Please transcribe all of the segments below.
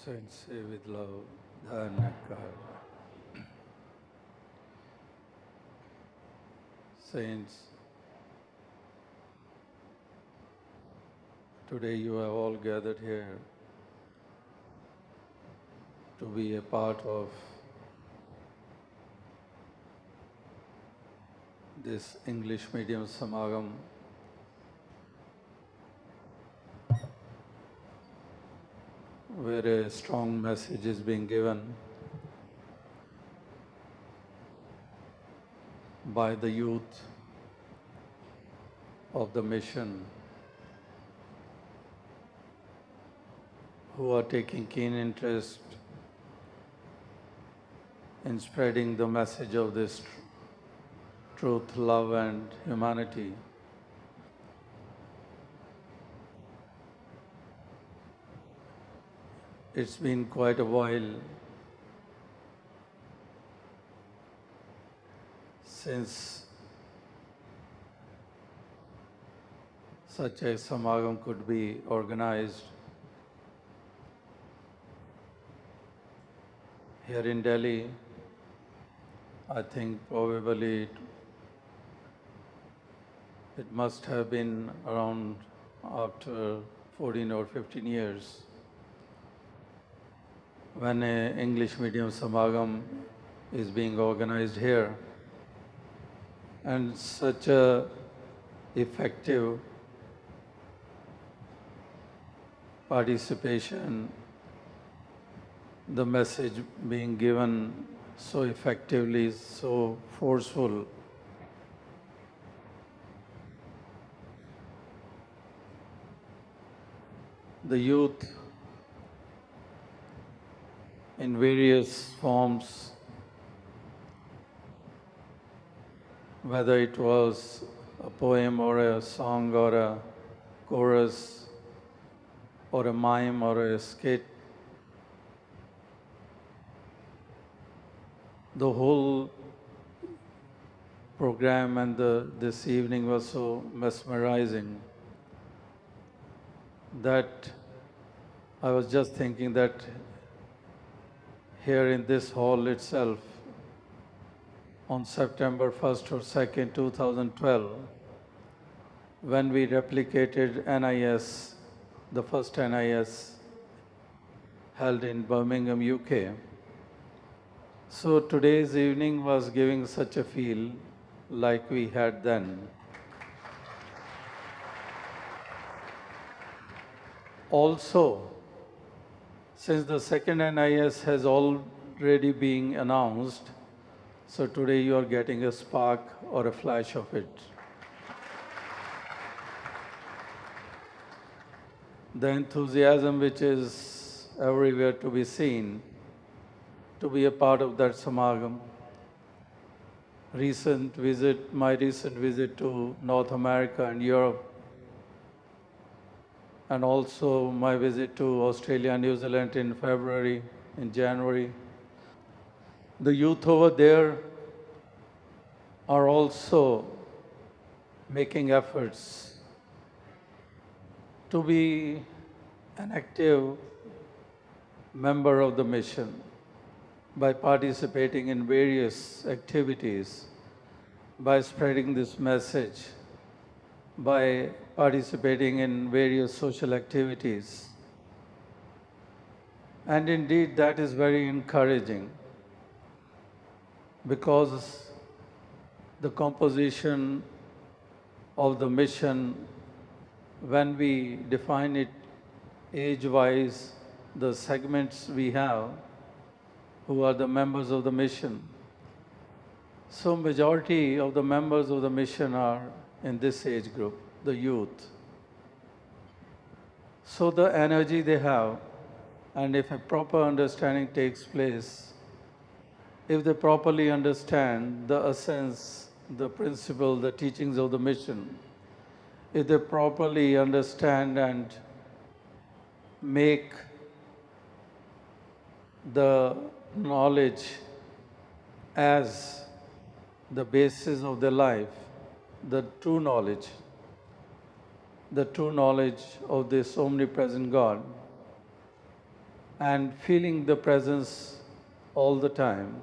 Saints say with love, Nirankari. Saints, today you have all gathered here to be a part of this English medium Samagam, where a strong message is being given by the youth of the mission who are taking keen interest in spreading the message of this truth, love and humanity. It's been quite a while since such a Samagam could be organized here in Delhi. I think probably it must have been around after 14 or 15 years when an English medium Samagam is being organized here. And such a effective participation, the message being given so effectively, so forceful. The youth in various forms, whether it was a poem or a song or a chorus or a mime or a skit, the whole program and this evening was so mesmerizing that I was just thinking that here in this hall itself, on September 1st or 2nd, 2012, when we replicated NIS, the first NIS held in Birmingham, UK. So today's evening was giving such a feel like we had then. Also, since the second NIS has already been announced, so today you are getting a spark or a flash of it. The enthusiasm which is everywhere to be seen, to be a part of that Samagam. My recent visit to North America and Europe, and also my visit to Australia and New Zealand in February, in January. The youth over there are also making efforts to be an active member of the mission by participating in various activities, by spreading this message, by participating in various social activities. And indeed, that is very encouraging, because the composition of the mission, when we define it age-wise, the segments we have, who are the members of the mission. So majority of the members of the mission are in this age group, the youth. So the energy they have, and if a proper understanding takes place, if they properly understand the essence, the principle, the teachings of the mission, if they properly understand and make the knowledge as the basis of their life, the true knowledge of this omnipresent God, and feeling the presence all the time.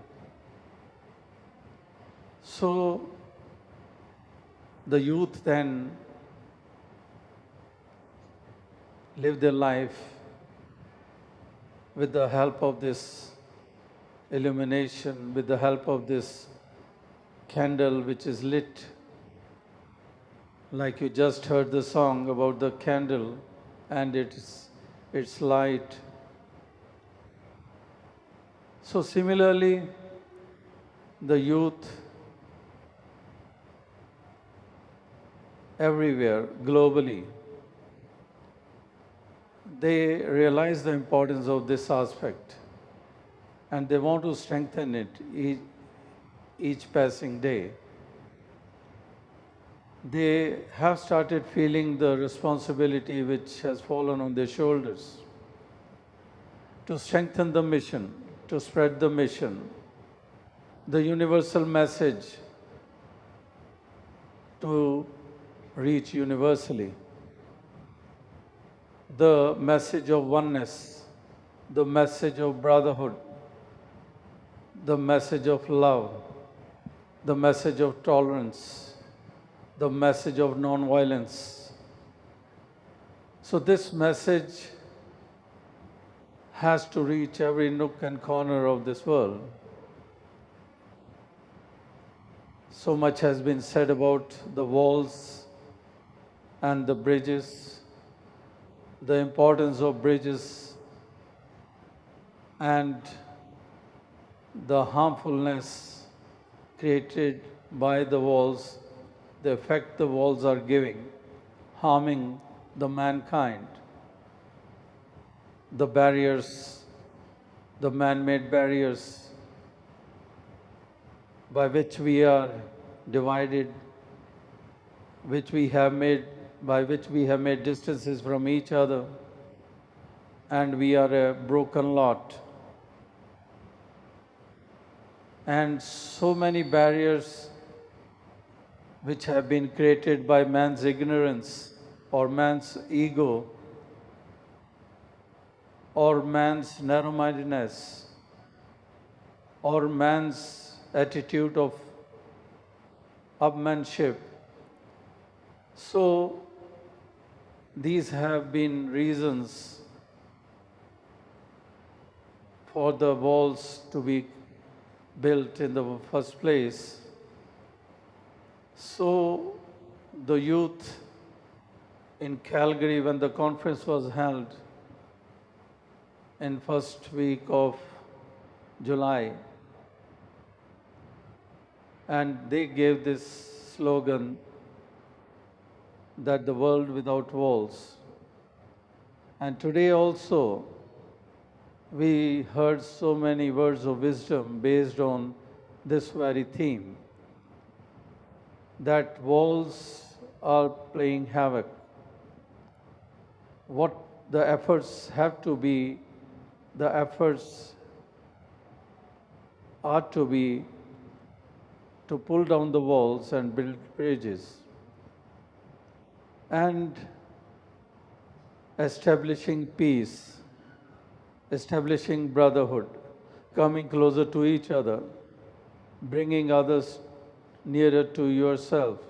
So the youth then live their life with the help of this illumination, with the help of this candle which is lit. Like you just heard the song about the candle and its light. So similarly, the youth everywhere, globally, they realize the importance of this aspect and they want to strengthen it each passing day. They have started feeling the responsibility which has fallen on their shoulders to strengthen the mission, to spread the mission, the universal message to reach universally, the message of oneness, the message of brotherhood, the message of love, the message of tolerance, the message of non-violence. So this message has to reach every nook and corner of this world. So much has been said about the walls and the bridges, the importance of bridges and the harmfulness created by the walls, the effect the walls are giving, harming the mankind, the barriers, the man-made barriers by which we are divided, by which we have made distances from each other, and we are a broken lot. And so many barriers which have been created by man's ignorance or man's ego or man's narrow-mindedness or man's attitude of upmanship. So these have been reasons for the walls to be built in the first place. So the youth in Calgary, when the conference was held in first week of July, and they gave this slogan that the world without walls. And today also we heard so many words of wisdom based on this very theme, that walls are playing havoc. What the efforts have to be, the efforts are to be to pull down the walls and build bridges and establishing peace, establishing brotherhood, coming closer to each other, bringing others nearer to yourself,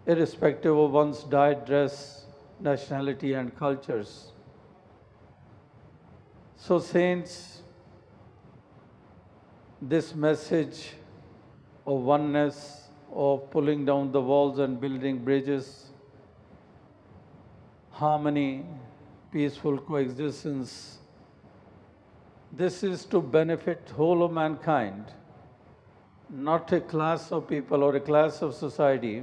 irrespective of one's diet, dress, nationality, and cultures. So, saints, this message of oneness, of pulling down the walls and building bridges, harmony, peaceful coexistence, this is to benefit whole of mankind, not a class of people or a class of society.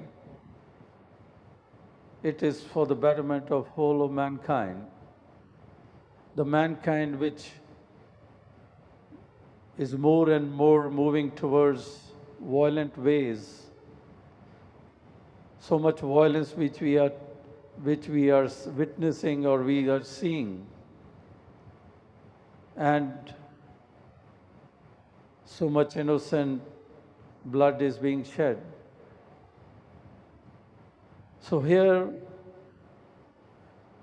It is for the betterment of whole of mankind, the mankind which is more and more moving towards violent ways. So much violence which we are witnessing or we are seeing, and so much innocent blood is being shed. So here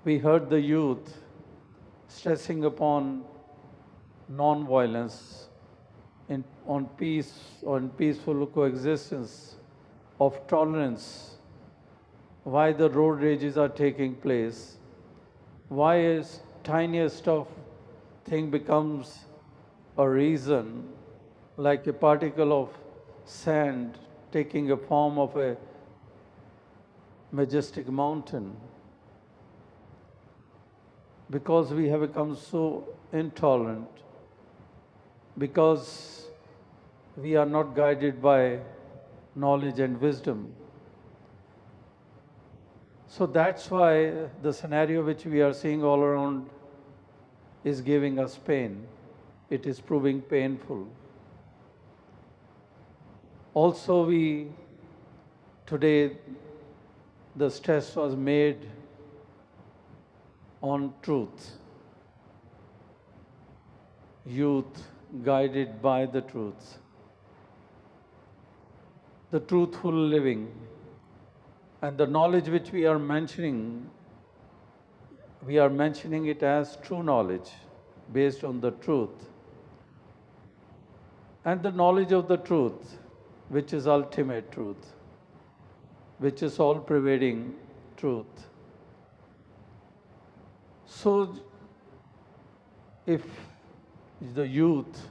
we heard the youth stressing upon non-violence, on peace, on peaceful coexistence, of tolerance, why the road rages are taking place, why a tiniest of thing becomes a reason, like a particle of sand taking a form of a majestic mountain, because we have become so intolerant, because we are not guided by knowledge and wisdom. So that's why the scenario which we are seeing all around is giving us pain. It is proving painful. Also, today, the stress was made on truth. Youth guided by the truth. The truthful living. And the knowledge which we are mentioning it as true knowledge based on the truth. And the knowledge of the truth, which is ultimate truth, which is all-pervading truth. So, if the youth,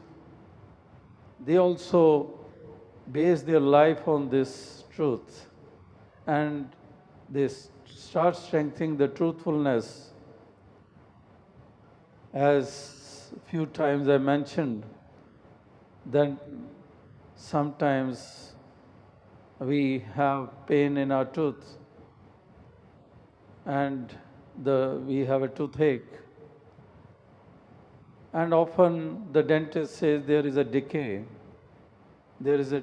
they also base their life on this truth, and they start strengthening the truthfulness, as a few times I mentioned, then sometimes we have pain in our tooth and we have a toothache. And often the dentist says there is a decay, there is a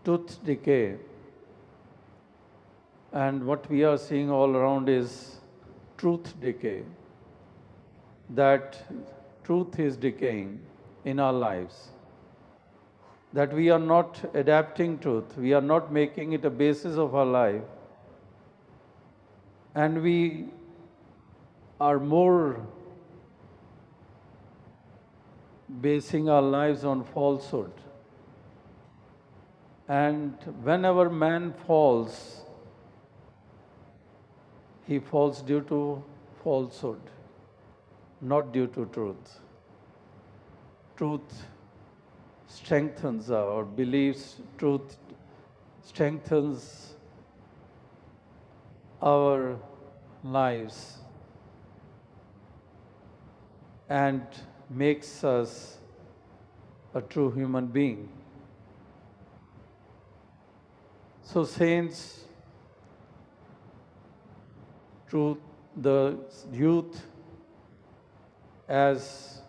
tooth decay. And what we are seeing all around is truth decay. That truth is decaying in our lives. That we are not adapting truth, we are not making it a basis of our life. And we are more basing our lives on falsehood. And whenever man falls, he falls due to falsehood, not due to truth. Truth strengthens our beliefs, truth strengthens our lives and makes us a true human being. So saints, truth, the youth, as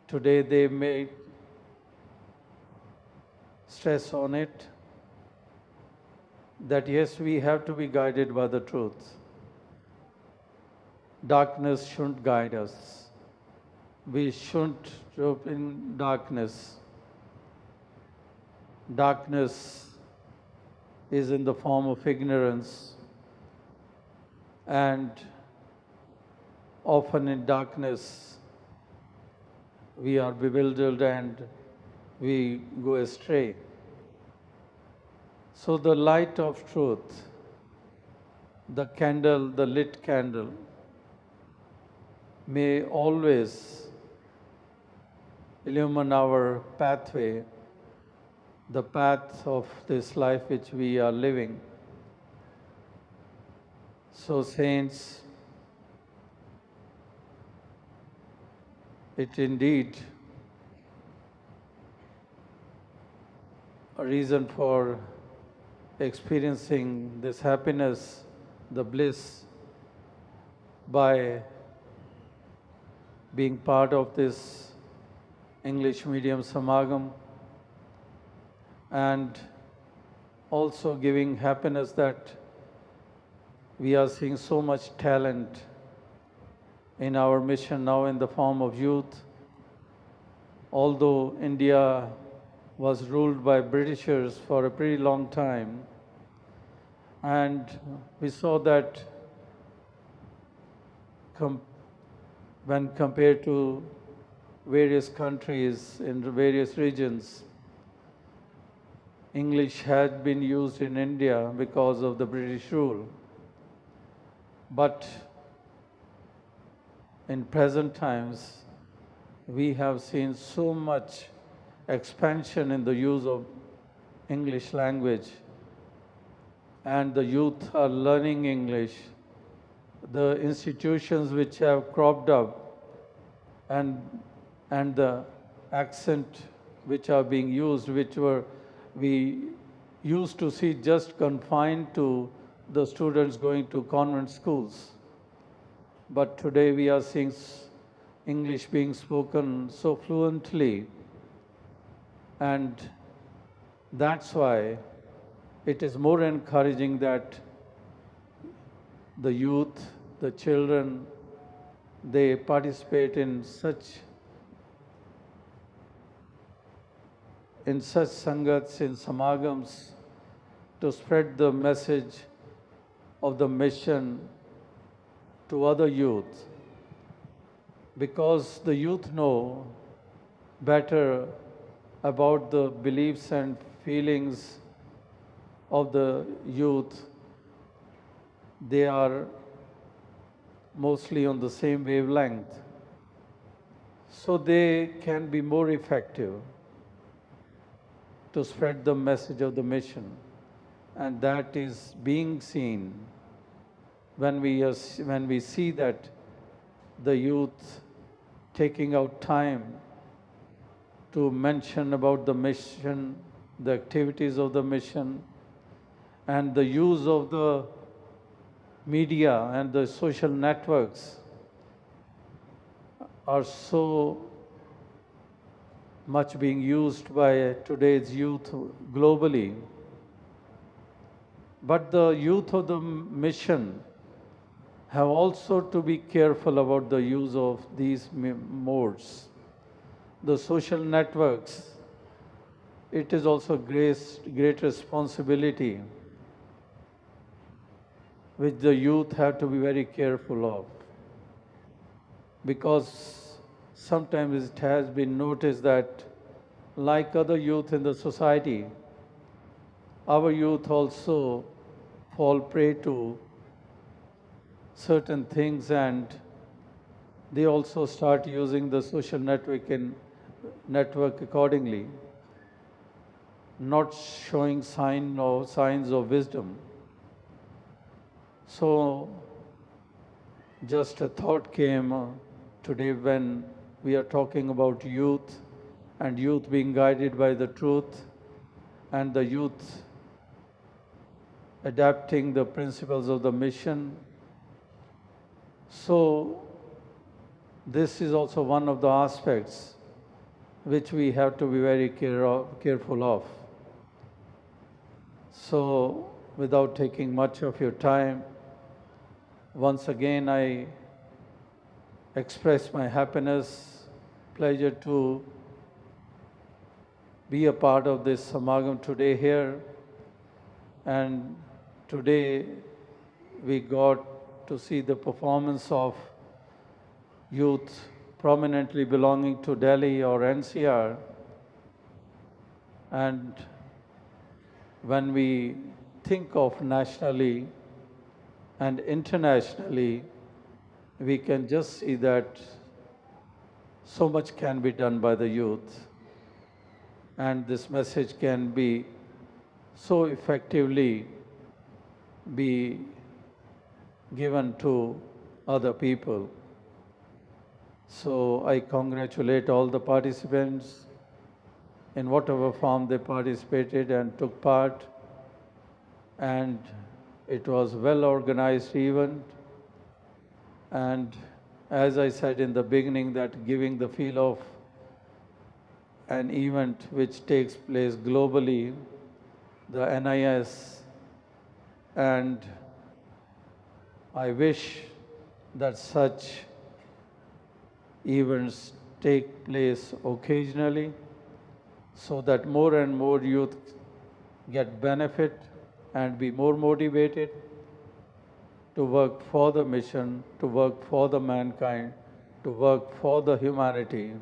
today they may stress on it, that yes, we have to be guided by the truth. Darkness shouldn't guide us. We shouldn't grope in darkness. Darkness is in the form of ignorance. And often in darkness, we are bewildered and we go astray. So the light of truth, the candle, the lit candle, may always illumine our pathway, the path of this life which we are living. So saints, it indeed a reason for experiencing this happiness, the bliss, by being part of this English medium Samagam, and also giving happiness that we are seeing so much talent in our mission now in the form of youth. Although India was ruled by Britishers for a pretty long time, and we saw that when compared to various countries in various regions. English had been used in India because of the British rule. But in present times, we have seen so much expansion in the use of English language, and the youth are learning English. The institutions which have cropped up and the accent which are being used, which were we used to see just confined to the students going to convent schools. But today we are seeing English being spoken so fluently, and that's why it is more encouraging that the youth, the children, they participate in such sangats, in samagams, to spread the message of the mission to other youth. Because the youth know better about the beliefs and feelings of the youth, they are mostly on the same wavelength. So they can be more effective to spread the message of the mission. And that is being seen when we see that the youth taking out time to mention about the mission, the activities of the mission, and the use of the media and the social networks are so much being used by today's youth globally. But the youth of the mission have also to be careful about the use of these modes. The social networks, it is also great responsibility which the youth have to be very careful of. Because sometimes it has been noticed that, like other youth in the society, our youth also fall prey to certain things, and they also start using the social network accordingly, not showing signs of wisdom. So just a thought came today when we are talking about youth and youth being guided by the truth, and the youth adapting the principles of the mission. So this is also one of the aspects which we have to be very careful of. So without taking much of your time, once again I express my happiness, pleasure to be a part of this Samagam today here. And today we got to see the performance of youth prominently belonging to Delhi or NCR. And when we think of nationally and internationally, we can just see that so much can be done by the youth. And this message can be so effectively be given to other people. So I congratulate all the participants in whatever form they participated and took part. And it was well organized event. And as I said in the beginning, that giving the feel of an event which takes place globally, the NIS, and I wish that such events take place occasionally so that more and more youth get benefit and be more motivated to work for the mission, to work for the mankind, to work for the humanity.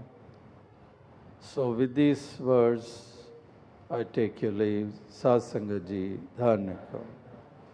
So with these words, I take your leave. Sat Sangat Ji, Dharnika.